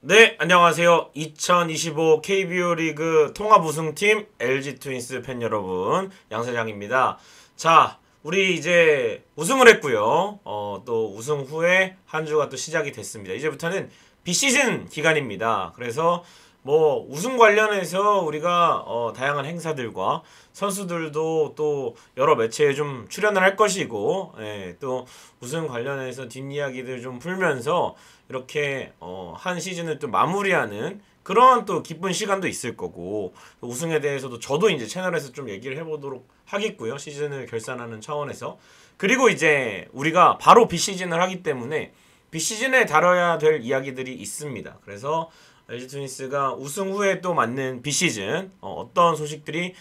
네, 안녕하세요. 2025 KBO 리그 통합 우승팀 LG 트윈스 팬 여러분, 양세장입니다. 자, 우리 이제 우승을 했고요. 또 우승 후에 한 주가 또 시작이 됐습니다. 이제부터는 비시즌 기간입니다. 그래서 뭐 우승 관련해서 우리가 다양한 행사들과 선수들도 또 여러 매체에 좀 출연을 할 것이고, 예, 또 우승 관련해서 뒷이야기들 좀 풀면서 이렇게 한 시즌을 또 마무리하는 그런 또 기쁜 시간도 있을 거고, 또 우승에 대해서도 저도 이제 채널에서 좀 얘기를 해보도록 하겠고요. 시즌을 결산하는 차원에서. 그리고 이제 우리가 바로 비시즌을 하기 때문에 비시즌에 다뤄야 될 이야기들이 있습니다. 그래서 LG 트윈스가 우승 후에 또 맞는 비시즌 어떤 소식들이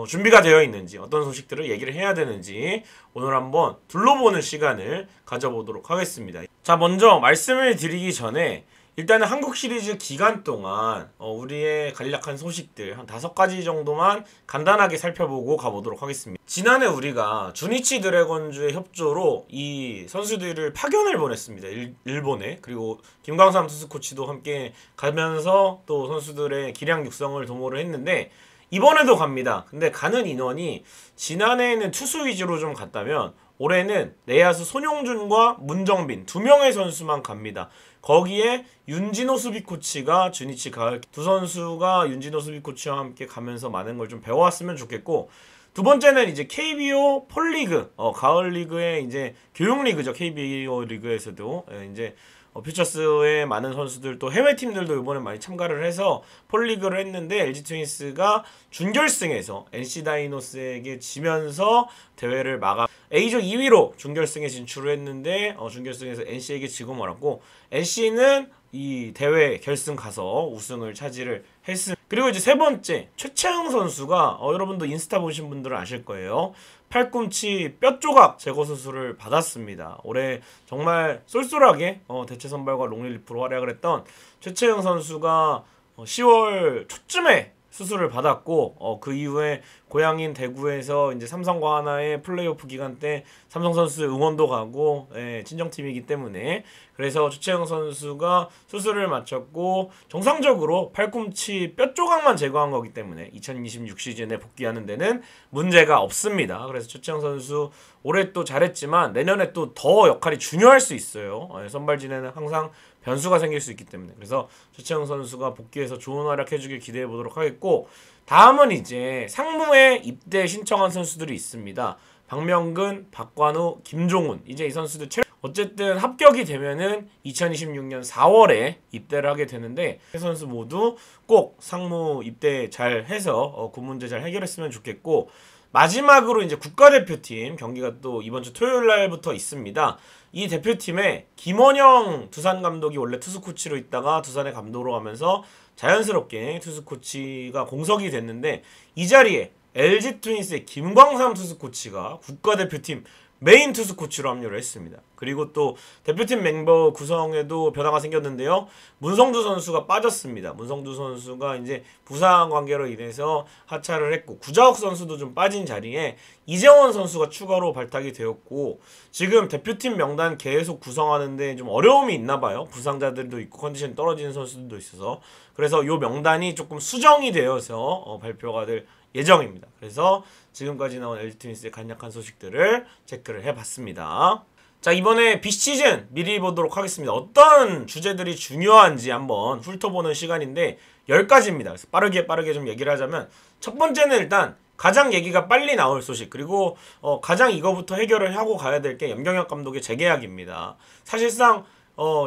준비가 되어 있는지, 어떤 소식들을 얘기를 해야 되는지 오늘 한번 둘러보는 시간을 가져보도록 하겠습니다. 자, 먼저 말씀을 드리기 전에 일단은 한국 시리즈 기간 동안 우리의 간략한 소식들 한 5가지 정도만 간단하게 살펴보고 가보도록 하겠습니다. 지난해 우리가 주니치 드래곤즈의 협조로 이 선수들을 파견을 보냈습니다. 일본에. 그리고 김광삼 투수 코치도 함께 가면서 또 선수들의 기량 육성을 도모를 했는데 이번에도 갑니다. 근데 가는 인원이 지난해에는 투수 위주로 좀 갔다면 올해는 내야수 손용준과 문정빈 2명의 선수만 갑니다. 거기에 윤진호 수비 코치가 주니치 가을 두 선수가 윤진호 수비 코치와 함께 가면서 많은 걸 좀 배워왔으면 좋겠고, 두 번째는 이제 KBO 폴리그 가을 리그의 이제 교육 리그죠. KBO 리그에서도 이제 퓨처스의 많은 선수들 또 해외 팀들도 이번에 많이 참가를 해서 폴리그를 했는데 LG 트윈스가 준결승에서 NC 다이노스에게 지면서 대회를 마감 A조 2위로 준결승에 진출을 했는데 준결승에서 NC에게 지고 말았고, NC는 이 대회 결승 가서 우승을 차지를 했습니다. 그리고 이제 세 번째, 최채흥 선수가 여러분도 인스타 보신 분들은 아실 거예요. 팔꿈치 뼈 조각 제거 수술을 받았습니다. 올해 정말 쏠쏠하게 대체 선발과 롱릴리프로 활약을 했던 최채흥 선수가 10월 초쯤에 수술을 받았고, 그 이후에 고향인 대구에서 이제 삼성과 하나의 플레이오프 기간 때 삼성 선수 응원도 가고, 친정팀이기 때문에 그래서 최채영 선수가 수술을 마쳤고 정상적으로 팔꿈치 뼈 조각만 제거한 거기 때문에 2026 시즌에 복귀하는 데는 문제가 없습니다. 그래서 최채영 선수 올해 또 잘했지만 내년에 또 더 역할이 중요할 수 있어요. 선발진에는 항상 변수가 생길 수 있기 때문에. 그래서 최채영 선수가 복귀해서 좋은 활약 해주길 기대해 보도록 하겠고, 다음은 이제 상무에 입대 신청한 선수들이 있습니다. 박명근, 박관우, 김종훈. 이제 이 선수들 어쨌든 합격이 되면은 2026년 4월에 입대를 하게 되는데 세 선수 모두 꼭 상무 입대 잘 해서 그 문제 잘 해결했으면 좋겠고, 마지막으로 이제 국가대표팀 경기가 또 이번 주 토요일 날부터 있습니다. 이 대표팀에 김원영 두산 감독이 원래 투수 코치로 있다가 두산의 감독으로 가면서 자연스럽게 투수 코치가 공석이 됐는데, 이 자리에 LG 트윈스의 김광삼 투수 코치가 국가대표팀 메인 투수 코치로 합류를 했습니다. 그리고 또 대표팀 멤버 구성에도 변화가 생겼는데요. 문성두 선수가 빠졌습니다. 문성두 선수가 이제 부상 관계로 인해서 하차를 했고, 구자욱 선수도 좀 빠진 자리에 이재원 선수가 추가로 발탁이 되었고, 지금 대표팀 명단 계속 구성하는데 좀 어려움이 있나 봐요. 부상자들도 있고 컨디션 떨어지는 선수들도 있어서. 그래서 이 명단이 조금 수정이 되어서 발표가 될 예정입니다. 그래서 지금까지 나온 LG 트윈스의 간략한 소식들을 체크를 해봤습니다. 자, 이번에 비시즌 미리 보도록 하겠습니다. 어떤 주제들이 중요한지 한번 훑어보는 시간인데 10가지입니다. 그래서 빠르게 좀 얘기를 하자면, 첫 번째는 일단 가장 얘기가 빨리 나올 소식, 그리고 가장 이거부터 해결을 하고 가야 될 게 염경엽 감독의 재계약입니다. 사실상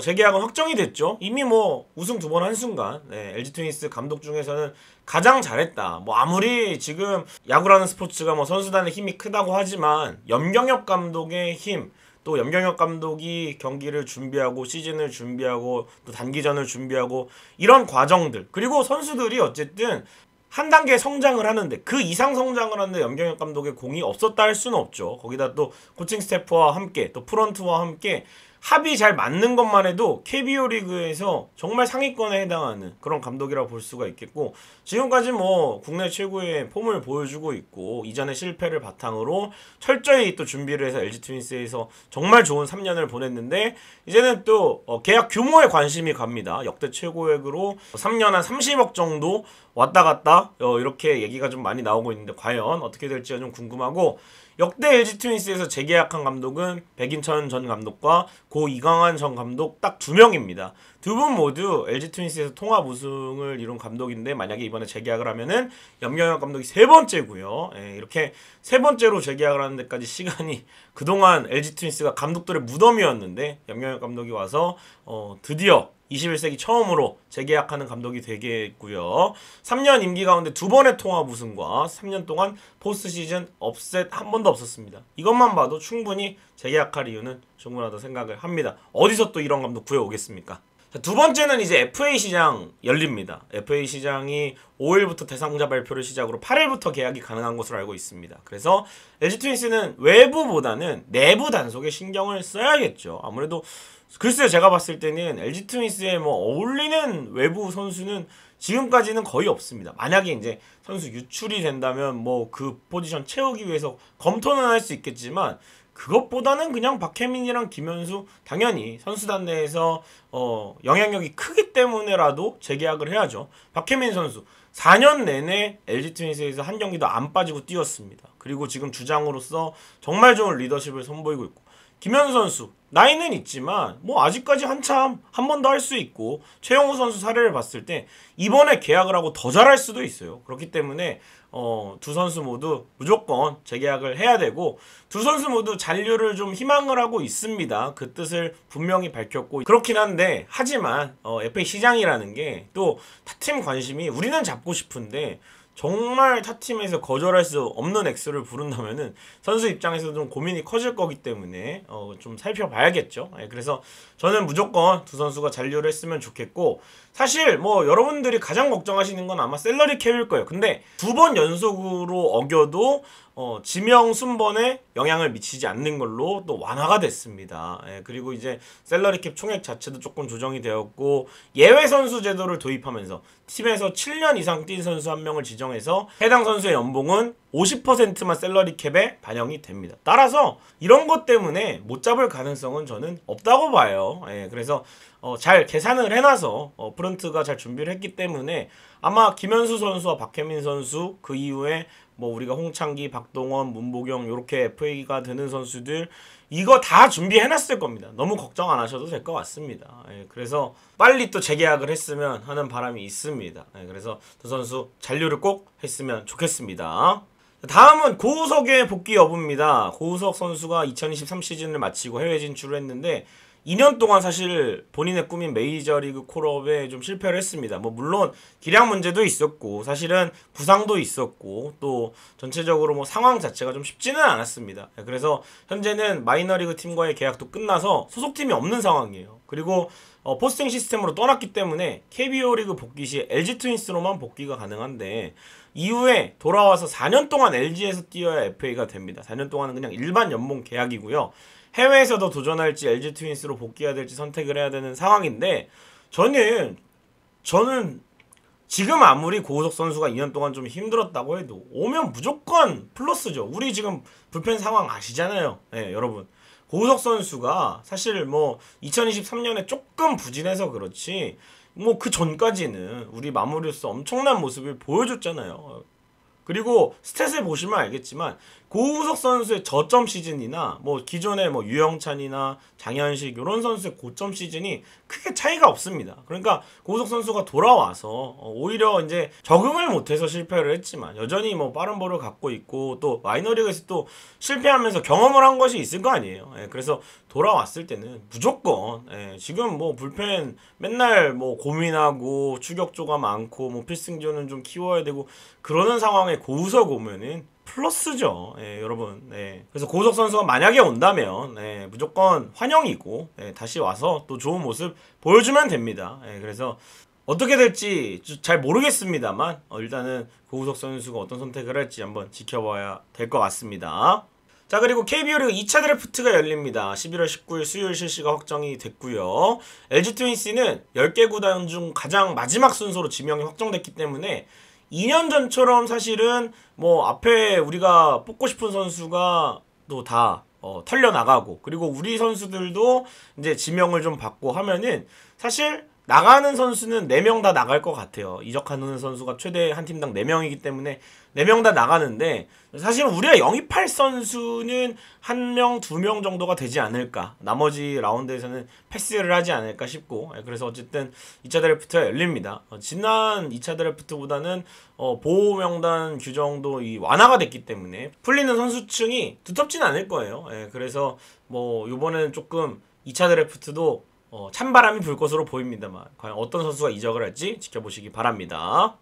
재계약은 확정이 됐죠. 이미 뭐 우승 2번 한 순간 LG 트윈스 감독 중에서는 가장 잘했다. 뭐 아무리 지금 야구라는 스포츠가 뭐 선수단의 힘이 크다고 하지만 염경엽 감독의 힘, 또 염경엽 감독이 경기를 준비하고 시즌을 준비하고 또 단기전을 준비하고 이런 과정들, 그리고 선수들이 어쨌든 한 단계 성장을 하는데 그 이상 성장을 하는데 염경엽 감독의 공이 없었다 할 수는 없죠. 거기다 또 코칭 스태프와 함께 또 프런트와 함께 합이 잘 맞는 것만 해도 KBO 리그에서 정말 상위권에 해당하는 그런 감독이라고 볼 수가 있겠고, 지금까지 뭐 국내 최고의 폼을 보여주고 있고 이전의 실패를 바탕으로 철저히 또 준비를 해서 LG 트윈스에서 정말 좋은 3년을 보냈는데, 이제는 또 계약 규모에 관심이 갑니다. 역대 최고액으로 3년 한 30억 정도 왔다 갔다 이렇게 얘기가 좀 많이 나오고 있는데, 과연 어떻게 될지가 좀 궁금하고, 역대 LG 트윈스에서 재계약한 감독은 백인천 전 감독과 고 이강환 전 감독 딱 2명입니다. 두 분 모두 LG 트윈스에서 통합 우승을 이룬 감독인데, 만약에 이번에 재계약을 하면은 염경엽 감독이 3번째고요. 이렇게 3번째로 재계약을 하는 데까지 시간이, 그동안 LG 트윈스가 감독들의 무덤이었는데 염경엽 감독이 와서 드디어 21세기 처음으로 재계약하는 감독이 되겠고요. 3년 임기 가운데 2번의 통합 우승과 3년 동안 포스트 시즌 업셋 한 번도 없었습니다. 이것만 봐도 충분히 재계약할 이유는 충분하다고 생각을 합니다. 어디서 또 이런 감독 구해오겠습니까? 자, 두 번째는 이제 FA 시장 열립니다. FA 시장이 5일부터 대상자 발표를 시작으로 8일부터 계약이 가능한 것으로 알고 있습니다. 그래서 LG 트윈스는 외부보다는 내부 단속에 신경을 써야겠죠. 아무래도 글쎄요, 제가 봤을 때는 LG 트윈스에 뭐 어울리는 외부 선수는 지금까지는 거의 없습니다. 만약에 이제 선수 유출이 된다면 뭐 그 포지션 채우기 위해서 검토는 할 수 있겠지만, 그것보다는 그냥 박혜민이랑 김현수, 당연히 선수단 내에서 영향력이 크기 때문에라도 재계약을 해야죠. 박혜민 선수 4년 내내 LG 트윈스에서 한 경기도 안 빠지고 뛰었습니다. 그리고 지금 주장으로서 정말 좋은 리더십을 선보이고 있고, 김현수 선수 나이는 있지만 뭐 아직까지 한참 한 번 더 할 수 있고, 최영우 선수 사례를 봤을 때 이번에 계약을 하고 더 잘할 수도 있어요. 그렇기 때문에 두 선수 모두 무조건 재계약을 해야 되고, 두 선수 모두 잔류를 좀 희망을 하고 있습니다. 그 뜻을 분명히 밝혔고, 그렇긴 한데, 하지만 FA 시장이라는 게 또 타팀 관심이, 우리는 잡고 싶은데 정말 타팀에서 거절할 수 없는 액수를 부른다면은 선수 입장에서 좀 고민이 커질 거기 때문에 좀 살펴봐야겠죠. 그래서 저는 무조건 두 선수가 잔류를 했으면 좋겠고, 사실 뭐 여러분들이 가장 걱정하시는 건 아마 셀러리 캡일 거예요. 근데 2번 연속으로 어겨도 지명 순번에 영향을 미치지 않는 걸로 또 완화가 됐습니다. 그리고 이제 셀러리 캡 총액 자체도 조금 조정이 되었고, 예외 선수 제도를 도입하면서 팀에서 7년 이상 뛴 선수 한 명을 지정해서 해당 선수의 연봉은 50%만 셀러리 캡에 반영이 됩니다. 따라서 이런 것 때문에 못 잡을 가능성은 저는 없다고 봐요. 그래서 잘 계산을 해놔서 프런트가 잘 준비를 했기 때문에 아마 김현수 선수와 박혜민 선수, 그 이후에 뭐 우리가 홍창기, 박동원, 문보경 이렇게 FA가 되는 선수들, 이거 다 준비해놨을 겁니다. 너무 걱정 안 하셔도 될 것 같습니다. 그래서 빨리 또 재계약을 했으면 하는 바람이 있습니다. 그래서 두 선수 잔류를 꼭 했으면 좋겠습니다. 다음은 고우석의 복귀 여부입니다. 고우석 선수가 2023 시즌을 마치고 해외 진출을 했는데 2년 동안 사실 본인의 꿈인 메이저리그 콜업에 좀 실패를 했습니다. 뭐 물론 기량 문제도 있었고, 사실은 부상도 있었고, 또 전체적으로 뭐 상황 자체가 좀 쉽지는 않았습니다. 그래서 현재는 마이너리그 팀과의 계약도 끝나서 소속팀이 없는 상황이에요. 그리고 포스팅 시스템으로 떠났기 때문에 KBO 리그 복귀 시 LG 트윈스로만 복귀가 가능한데, 이후에 돌아와서 4년 동안 LG에서 뛰어야 FA가 됩니다. 4년 동안은 그냥 일반 연봉 계약이고요. 해외에서도 도전할지 LG 트윈스로 복귀해야 될지 선택을 해야 되는 상황인데, 저는 지금 아무리 고우석 선수가 2년 동안 좀 힘들었다고 해도 오면 무조건 플러스죠. 우리 지금 불펜 상황 아시잖아요. 여러분. 고우석 선수가 사실 뭐 2023년에 조금 부진해서 그렇지, 뭐 그 전까지는 우리 마무리로서 엄청난 모습을 보여줬잖아요. 그리고 스탯을 보시면 알겠지만 고우석 선수의 저점 시즌이나 뭐 기존의 뭐 유영찬이나 장현식 이런 선수의 고점 시즌이 크게 차이가 없습니다. 그러니까 고우석 선수가 돌아와서 오히려 이제 적응을 못해서 실패를 했지만 여전히 뭐 빠른 볼을 갖고 있고, 또 마이너리그에서 또 실패하면서 경험을 한 것이 있을 거 아니에요. 그래서 돌아왔을 때는 무조건 지금 뭐 불펜 맨날 뭐 고민하고 추격조가 많고 뭐 필승조는 좀 키워야 되고 그러는 상황에 고우석 오면은 플러스죠. 여러분. 그래서 고우석 선수가 만약에 온다면 무조건 환영이고, 다시 와서 또 좋은 모습 보여주면 됩니다. 그래서 어떻게 될지 잘 모르겠습니다만 일단은 고우석 선수가 어떤 선택을 할지 한번 지켜봐야 될 것 같습니다. 자, 그리고 KBO 리그 2차 드래프트가 열립니다. 11월 19일 수요일 실시가 확정이 됐고요. LG 트윈스는 10개 구단 중 가장 마지막 순서로 지명이 확정됐기 때문에 2년 전처럼 사실은 뭐 앞에 우리가 뽑고 싶은 선수가 또 다 털려 나가고, 그리고 우리 선수들도 이제 지명을 좀 받고 하면은 사실 나가는 선수는 4명 다 나갈 것 같아요. 이적하는 선수가 최대 한 팀당 4명이기 때문에 4명 다 나가는데, 사실 우리가 영입할 선수는 1명, 2명 정도가 되지 않을까. 나머지 라운드에서는 패스를 하지 않을까 싶고, 그래서 어쨌든 2차 드래프트가 열립니다. 지난 2차 드래프트보다는 보호 명단 규정도 완화가 됐기 때문에 풀리는 선수층이 두텁진 않을 거예요. 그래서 뭐 요번에는 조금 2차 드래프트도 찬바람이 불 것으로 보입니다만, 과연 어떤 선수가 이적을 할지 지켜보시기 바랍니다.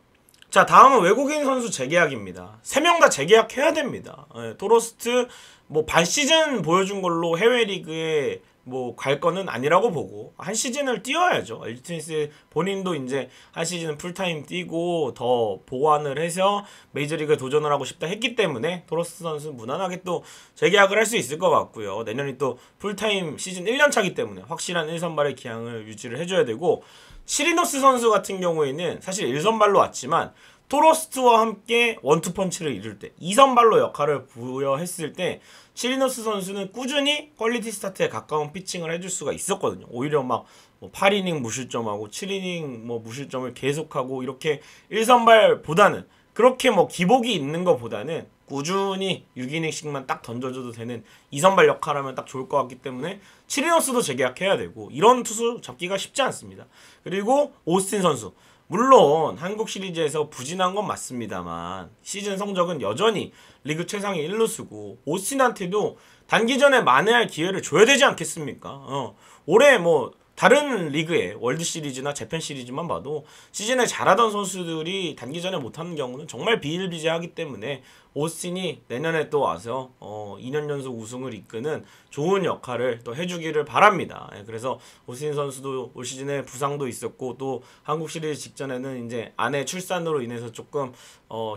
자, 다음은 외국인 선수 재계약입니다. 3명 다 재계약해야 됩니다. 토로스트 뭐 반 시즌 보여준 걸로 해외 리그에 뭐 갈 거는 아니라고 보고 한 시즌을 뛰어야죠. LG 트윈스 본인도 이제 한 시즌 풀타임 뛰고 더 보완을 해서 메이저리그에 도전을 하고 싶다 했기 때문에 토로스트 선수는 무난하게 또 재계약을 할 수 있을 것 같고요. 내년이 또 풀타임 시즌 1년 차기 때문에 확실한 1선발의 기량을 유지를 해줘야 되고, 시리노스 선수 같은 경우에는 사실 1선발로 왔지만 토로스트와 함께 원투펀치를 이룰 때 2선발로 역할을 부여했을 때 시리노스 선수는 꾸준히 퀄리티 스타트에 가까운 피칭을 해줄 수가 있었거든요. 오히려 막 8이닝 무실점하고 7이닝 뭐 무실점을 계속하고 이렇게 1선발보다는 그렇게 뭐 기복이 있는 것보다는 꾸준히 6이닝씩만 딱 던져줘도 되는 2선발 역할하면 딱 좋을 것 같기 때문에 시리노스도 재계약해야 되고, 이런 투수 잡기가 쉽지 않습니다. 그리고 오스틴 선수, 물론 한국 시리즈에서 부진한 건 맞습니다만 시즌 성적은 여전히 리그 최상의 1루수고 오스틴한테도 단기전에 만회할 기회를 줘야 되지 않겠습니까? 올해 뭐 다른 리그의 월드 시리즈나 재팬 시리즈만 봐도 시즌에 잘하던 선수들이 단기전에 못하는 경우는 정말 비일비재하기 때문에 오스틴이 내년에 또 와서 2년 연속 우승을 이끄는 좋은 역할을 또 해주기를 바랍니다. 그래서 오스틴 선수도 올 시즌에 부상도 있었고, 또 한국 시리즈 직전에는 이제 아내 출산으로 인해서 조금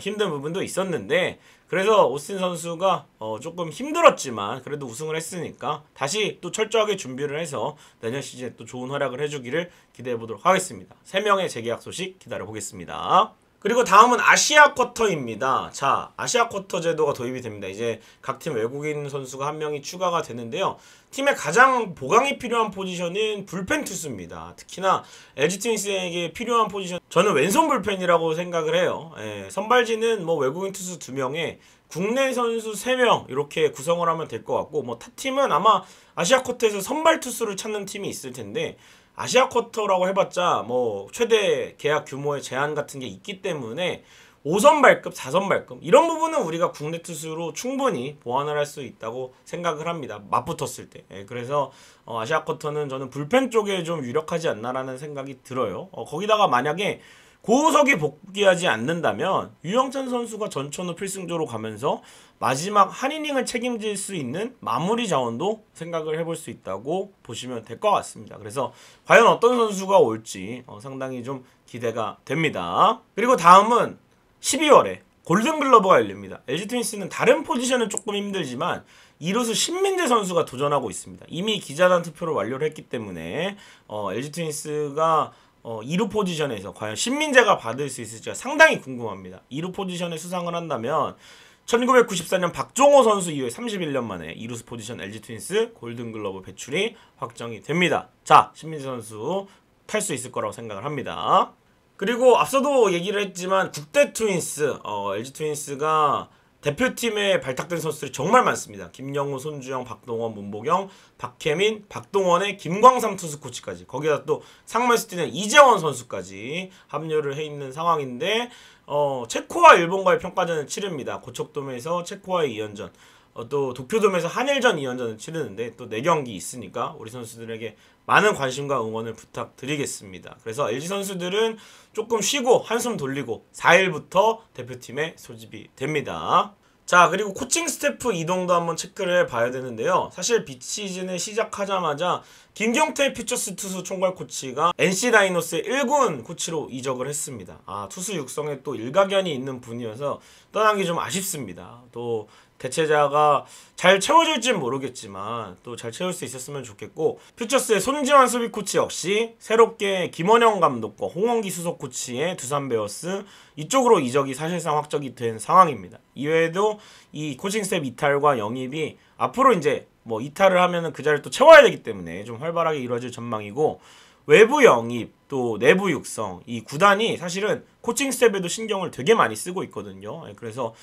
힘든 부분도 있었는데, 그래서 오스틴 선수가 조금 힘들었지만 그래도 우승을 했으니까 다시 또 철저하게 준비를 해서 내년 시즌에 또 좋은 활약을 해주기를 기대해 보도록 하겠습니다. 3명의 재계약 소식 기다려 보겠습니다. 그리고 다음은 아시아 쿼터입니다. 자, 아시아 쿼터 제도가 도입이 됩니다. 이제 각 팀 외국인 선수가 1명이 추가가 되는데요. 팀의 가장 보강이 필요한 포지션은 불펜 투수입니다. 특히나 LG 트윈스에게 필요한 포지션, 저는 왼손 불펜이라고 생각을 해요. 선발진은 뭐 외국인 투수 2명에 국내 선수 3명 이렇게 구성을 하면 될 것 같고, 뭐 타팀은 아마 아시아 쿼터에서 선발 투수를 찾는 팀이 있을 텐데, 아시아 쿼터라고 해봤자 뭐 최대 계약 규모의 제한 같은 게 있기 때문에 5선발급, 4선발급 이런 부분은 우리가 국내 투수로 충분히 보완을 할 수 있다고 생각을 합니다. 맞붙었을 때. 그래서 아시아 쿼터는 저는 불펜 쪽에 좀 유력하지 않나라는 생각이 들어요. 거기다가 만약에 고우석이 복귀하지 않는다면 유영찬 선수가 전천후 필승조로 가면서 마지막 한 이닝을 책임질 수 있는 마무리 자원도 생각을 해볼 수 있다고 보시면 될 것 같습니다. 그래서 과연 어떤 선수가 올지 상당히 좀 기대가 됩니다. 그리고 다음은 12월에 골든글러브가 열립니다. LG 트윈스는 다른 포지션은 조금 힘들지만 이루수 신민재 선수가 도전하고 있습니다. 이미 기자단 투표를 완료를 했기 때문에 LG 트윈스가 2루 포지션에서 과연 신민재가 받을 수 있을지가 상당히 궁금합니다. 2루 포지션에 수상을 한다면 1994년 박종호 선수 이후에 31년 만에 2루수 포지션 LG 트윈스 골든글러브 배출이 확정이 됩니다. 자, 신민재 선수 탈 수 있을 거라고 생각을 합니다. 그리고 앞서도 얘기를 했지만 국대 트윈스, LG 트윈스가 대표팀에 발탁된 선수들이 정말 많습니다. 김영우, 손주영, 박동원, 문보경, 박혜민, 박동원의 김광삼 투수 코치까지, 거기다 또 상무에서 뛰는 이재원 선수까지 합류를 해 있는 상황인데, 체코와 일본과의 평가전을 치릅니다. 고척돔에서 체코와의 2연전, 또 도쿄돔에서 한일전 2연전을 치르는데 또 4경기 있으니까 우리 선수들에게 많은 관심과 응원을 부탁드리겠습니다. 그래서 LG 선수들은 조금 쉬고 한숨 돌리고 4일부터 대표팀에 소집이 됩니다. 자, 그리고 코칭 스태프 이동도 한번 체크를 해봐야 되는데요. 사실 비시즌을 시작하자마자 김경태 퓨처스 투수 총괄 코치가 NC 다이노스의 1군 코치로 이적을 했습니다. 투수 육성에 또 일가견이 있는 분이어서 떠난 게 좀 아쉽습니다. 또 대체자가 잘 채워질진 모르겠지만 또 잘 채울 수 있었으면 좋겠고, 퓨처스의 손지환 수비 코치 역시 새롭게 김원영 감독과 홍원기 수석 코치의 두산 베어스 이쪽으로 이적이 사실상 확정이 된 상황입니다. 이외에도 이 코칭 스텝 이탈과 영입이 앞으로 이제 뭐 이탈을 하면은 그 자리를 또 채워야 되기 때문에 좀 활발하게 이루어질 전망이고, 외부 영입 또 내부 육성, 이 구단이 사실은 코칭 스텝에도 신경을 되게 많이 쓰고 있거든요. 그래서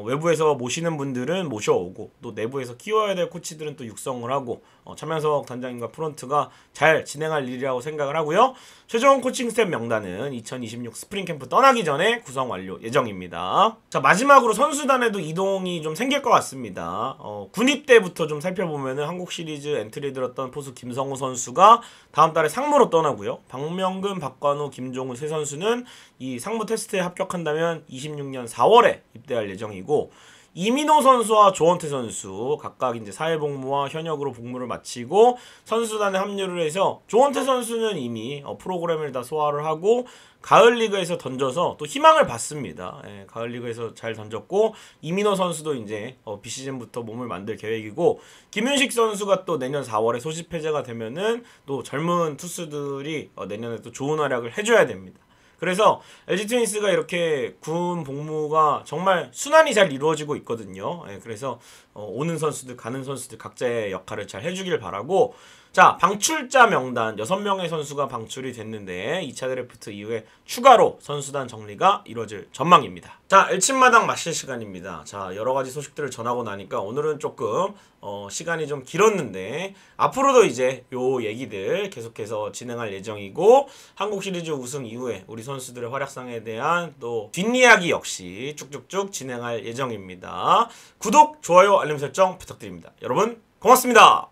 외부에서 모시는 분들은 모셔오고 또 내부에서 키워야 될 코치들은 또 육성을 하고 차명석 단장님과 프런트가 잘 진행할 일이라고 생각을 하고요. 최종 코칭 스텝 명단은 2026 스프링 캠프 떠나기 전에 구성 완료 예정입니다. 자, 마지막으로 선수단에도 이동이 좀 생길 것 같습니다. 군입 때부터 좀 살펴보면은 한국 시리즈 엔트리 들었던 포수 김성우 선수가 다음 달에 상무로 떠나고요. 박명근, 박관우, 김종우 세 선수는 이 상무 테스트에 합격한다면 26년 4월에 입대할 예정이고, 이민호 선수와 조원태 선수 각각 이제 사회복무와 현역으로 복무를 마치고 선수단에 합류를 해서, 조원태 선수는 이미 프로그램을 다 소화를 하고 가을 리그에서 던져서 또 희망을 받습니다. 가을 리그에서 잘 던졌고, 이민호 선수도 이제 비시즌부터 몸을 만들 계획이고, 김윤식 선수가 또 내년 4월에 소집 해제가 되면은 또 젊은 투수들이 내년에 또 좋은 활약을 해줘야 됩니다. 그래서 LG 트윈스가 이렇게 군 복무가 정말 순환이 잘 이루어지고 있거든요. 그래서 오는 선수들 가는 선수들 각자의 역할을 잘 해주길 바라고, 자, 방출자 명단 6명의 선수가 방출이 됐는데 2차 드래프트 이후에 추가로 선수단 정리가 이루어질 전망입니다. 자, 엘침마당 마실 시간입니다. 자, 여러가지 소식들을 전하고 나니까 오늘은 조금 시간이 좀 길었는데, 앞으로도 이제 요 얘기들 계속해서 진행할 예정이고, 한국 시리즈 우승 이후에 우리 선수들의 활약상에 대한 또 뒷이야기 역시 쭉쭉쭉 진행할 예정입니다. 구독, 좋아요, 알림 설정 부탁드립니다. 여러분 고맙습니다.